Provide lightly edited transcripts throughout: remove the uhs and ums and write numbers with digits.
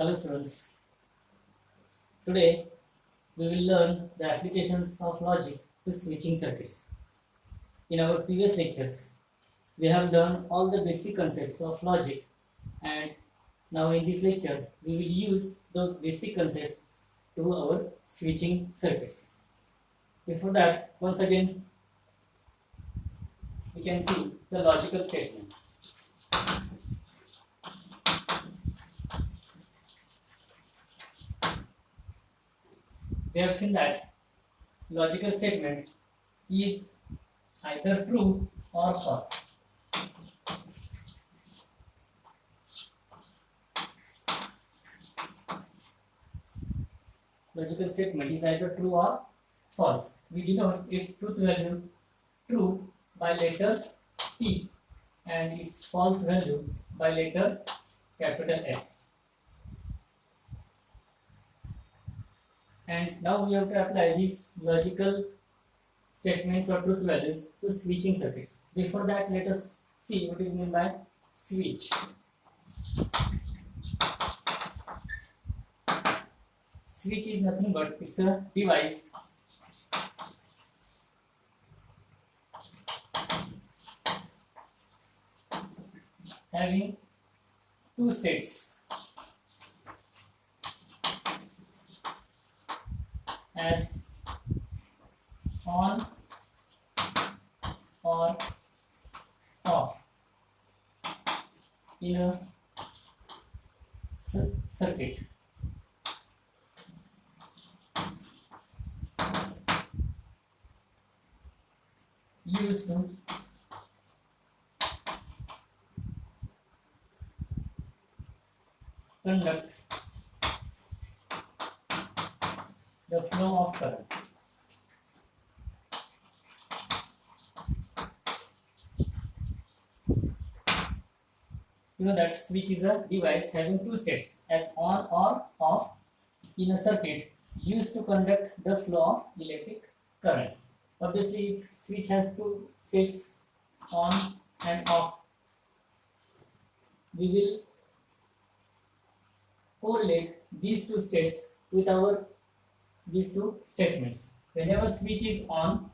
Hello students, today we will learn the applications of logic to switching circuits. In our previous lectures, we have learned all the basic concepts of logic, and now in this lecture we will use those basic concepts to our switching circuits. Before that, once again we can see the logical statement. We have seen that logical statement is either true or false. Logical statement is either true or false. We denote its truth value true by letter T and its false value by letter capital F. And now we have to apply these logical statements or truth values to switching circuits. Before that, let us see what is meant by switch. Switch is nothing but it's a device having two states as on or off in a circuit. Used to conduct the flow of current. You know that switch is a device having two states as on or off in a circuit used to conduct the flow of electric current. Obviously, if switch has two states on and off, we will correlate these two states with these two statements. Whenever switch is on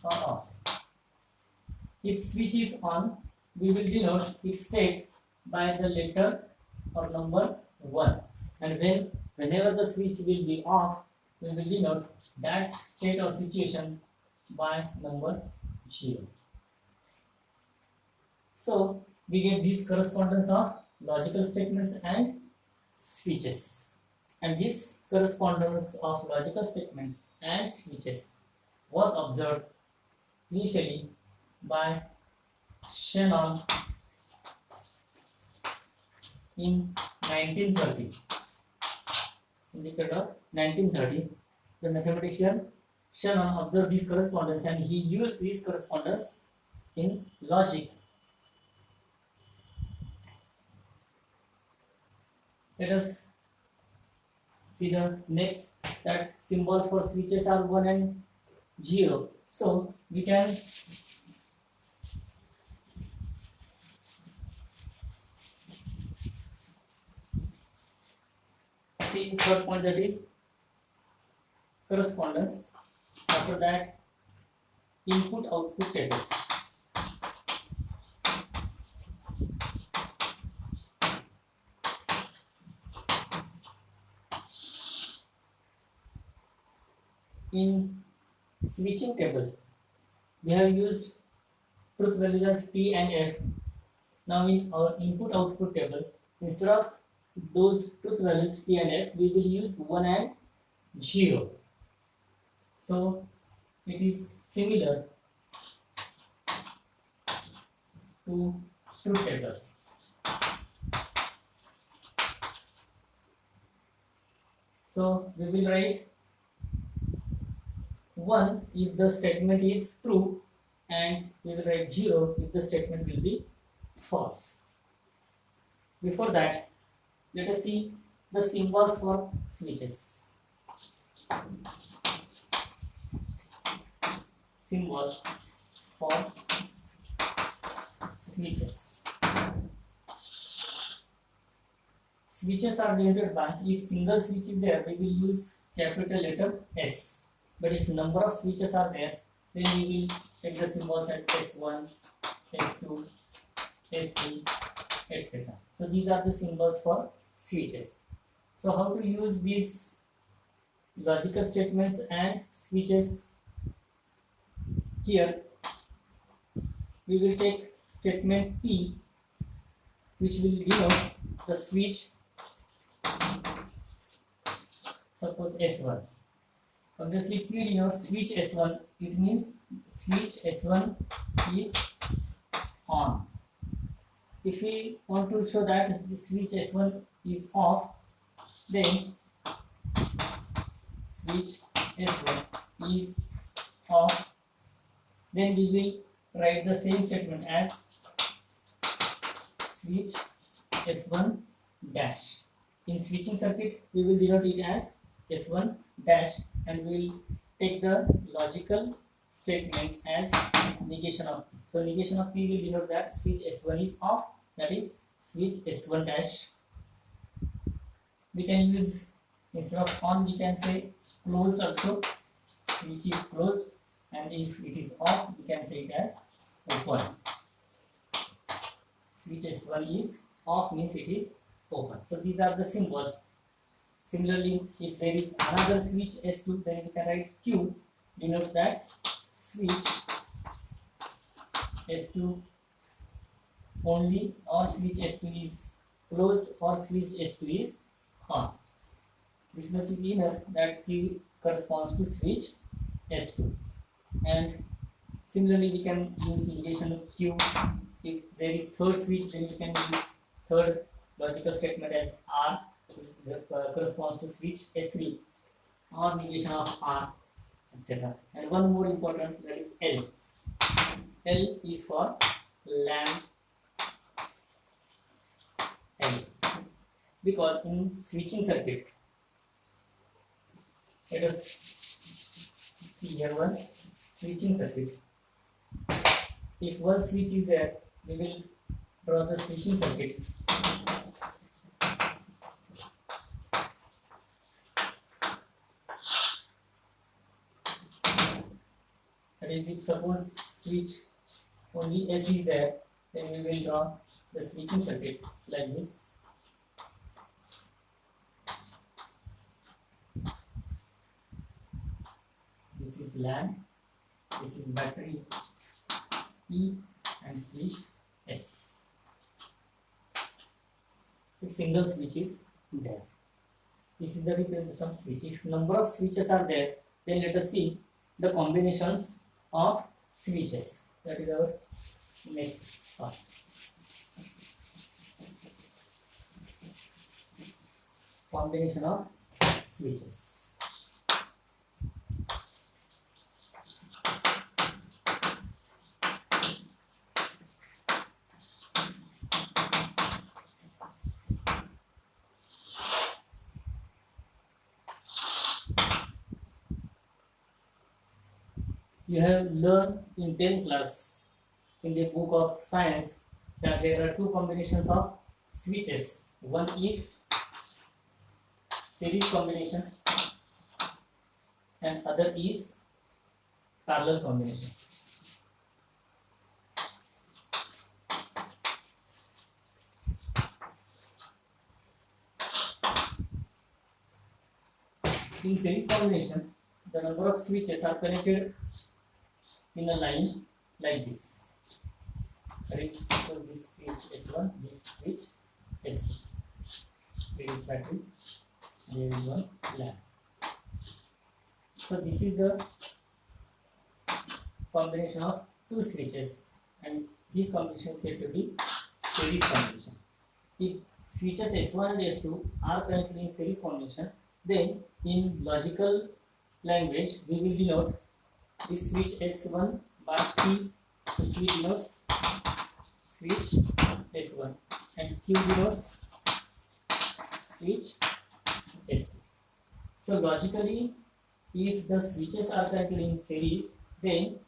or off, if switch is on, we will denote its state by the letter or number 1, and whenever the switch will be off, we will denote that state or situation by number 0. So we get this correspondence of logical statements and switches, and this correspondence of logical statements and switches was observed initially by Shannon in 1930. In the period of 1930, the mathematician Shannon observed this correspondence and he used this correspondence in logic. Let us see the next, that symbol for switches are 1 and 0. So we can see third point, that is correspondence. After that, input output table. In switching table, we have used truth values as P and F. Now in our input output table, instead of those truth values P and F, we will use 1 and 0. So it is similar to truth table. So we will write 1 if the statement is true, and we will write 0 if the statement will be false. Before that, let us see the symbols for switches. Symbol for switches. switches are denoted by, if single switch is there, we will use capital letter S. But if number of switches are there, then we will take the symbols as S1, S2, S3, etc. So these are the symbols for switches. So how to use these logical statements and switches? Here we will take statement P, which will denote the switch, suppose S1. Obviously P denotes switch S1, it means switch S1 is on. If we want to show that the switch S1 is off, then switch S1 is off, then we will write the same statement as switch S1 dash. In switching circuit, we will denote it as S1 dash, and we will take the logical statement as negation of P. So negation of P will denote that switch S1 is off, that is switch S1 dash. We can use, instead of on, we can say closed also, switch is closed, and if it is off, we can say it as open. Switch S1 is off means it is open. So these are the symbols. Similarly, if there is another switch S2, then we can write Q, denotes that switch S2 only, or switch S2 is closed, or switch S2 is on. This much is enough that Q corresponds to switch S2. And similarly, we can use negation of Q. If there is third switch, then we can use third logical statement as R, which corresponds to switch S3, or negation of R, etc. And one more important, that is L. L is for lamp L, because in switching circuit, let us see here one switching circuit. If one switch is there, we will draw the switching circuit. That is, if suppose switch only S is there, then we will draw the switching circuit like this. This is lamp, this is battery E, and switch S. If single switch is there, this is the representation of switch. If number of switches are there, then let us see the combinations of switches. That is our next part. Combination of switches. You have learned in 10th class in the book of science that there are two combinations of switches. One is series combination and other is parallel combination. In series combination, the number of switches are connected in a line like this. That is, suppose this switch S1, this switch S2. There is battery, there is one lamp. So this is the combination of two switches, and this combination is said to be series combination. If switches S1 and S2 are connected in series combination, then in logical language we will denote this switch S1 by P. So P denotes switch S1 and Q denotes switch S2. So logically, if the switches are connected in series, then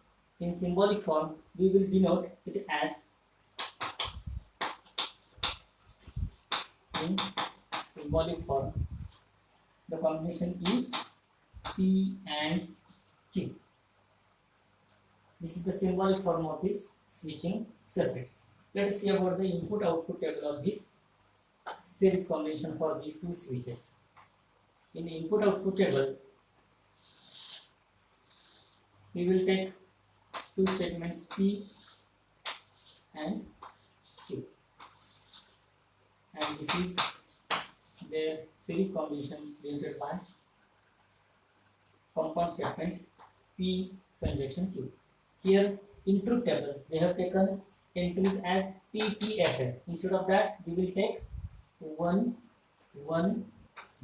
in symbolic form we will denote it as in symbolic form. The combination is P and Q. This is the symbolic form of this switching circuit. Let us see about the input-output table of this series combination for these two switches. In the input-output table, we will take two statements P and Q, and this is their series combination denoted by compound statement P conjunction Q. Here in truth table they have taken entries as TTFF. Instead of that we will take 1, 1,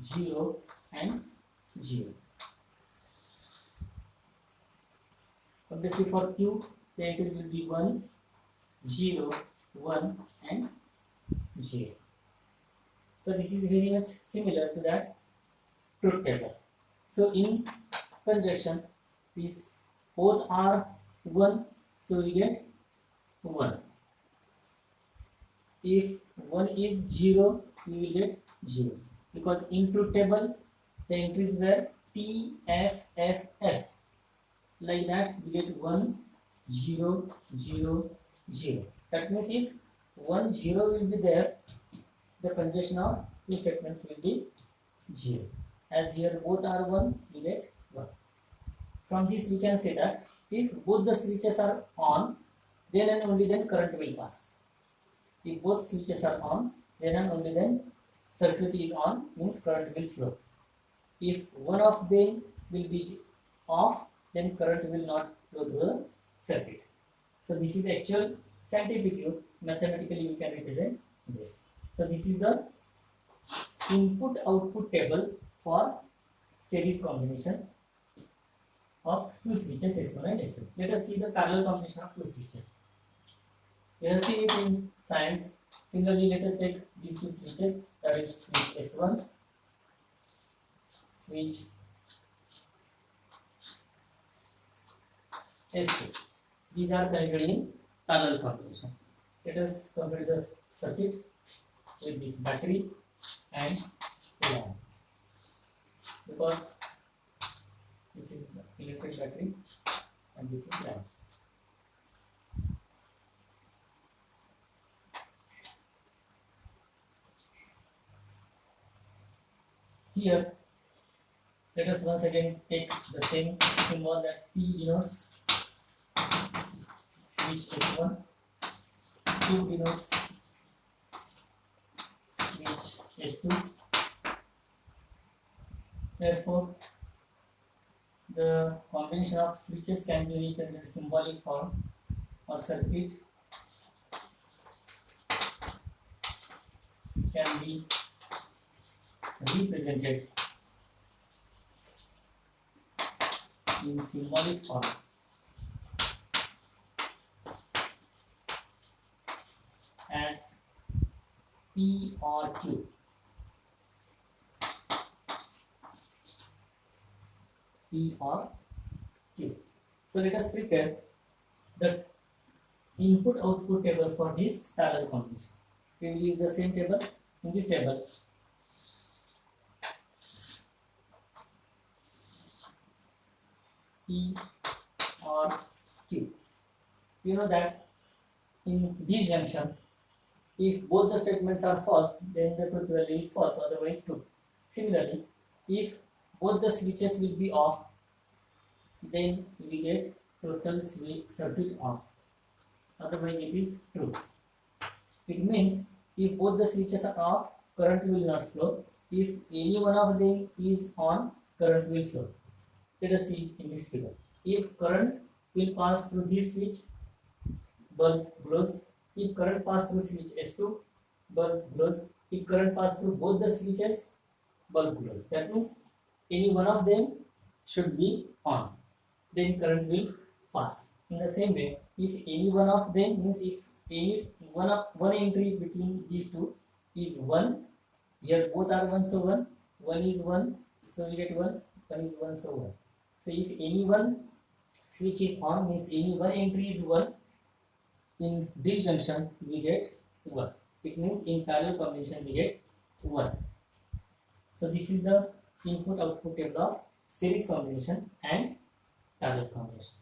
0 and 0. Obviously for Q the entries will be 1, 0, 1 and 0. So this is very much similar to that truth table. So in conjunction these both are 1, so we get 1. If 1 is 0, we will get 0, because in truth table the entries were T, F, F, F. Like that we get 1, 0, 0, 0. That means if 1, 0 will be there, the conjunction of two statements will be 0. As here both are 1, we get 1. From this we can say that if both the switches are on, then and only then current will pass. If both switches are on, then and only then circuit is on, means current will flow. If one of them will be off, then current will not flow through the circuit. So this is actual scientific view. Mathematically we can represent this. So this is the input-output table for series combination of two switches S1 and S2. Let us see the parallel combination of two switches. We have seen it in science. Similarly, let us take these two switches, that is switch S1, switch S2. These are connected in parallel combination. Let us complete the circuit with this battery and lamp, because this is the electric battery and this is lamp. Here, let us once again take the same symbol that P denotes switch S1, Q denotes switch S2. Therefore, the combination of switches can be represented symbolic form or circuit can be represented in symbolic form as P or Q. P or Q. So let us prepare the input-output table for this parallel combination. We will use the same table. In this table, P or Q. You know that in disjunction, if both the statements are false, then the truth value is false, otherwise true. Similarly, if both the switches will be off, then we get total switch circuit off, otherwise it is true. It means if both the switches are off, current will not flow. If any one of them is on, current will flow. Let us see in this figure. If current will pass through this switch, bulb glows. If current pass through switch S2, bulb glows. If current pass through both the switches, bulb glows. That means any one of them should be on, then current will pass. In the same way, if any one of them, means if any one entry between these two is 1, here both are 1, so 1 is 1, so we get 1 is 1, so 1. So if any one switch is on, means any one entry is 1, in disjunction we get 1. It means in parallel combination we get 1. So this is the input output table of series combination and parallel combination.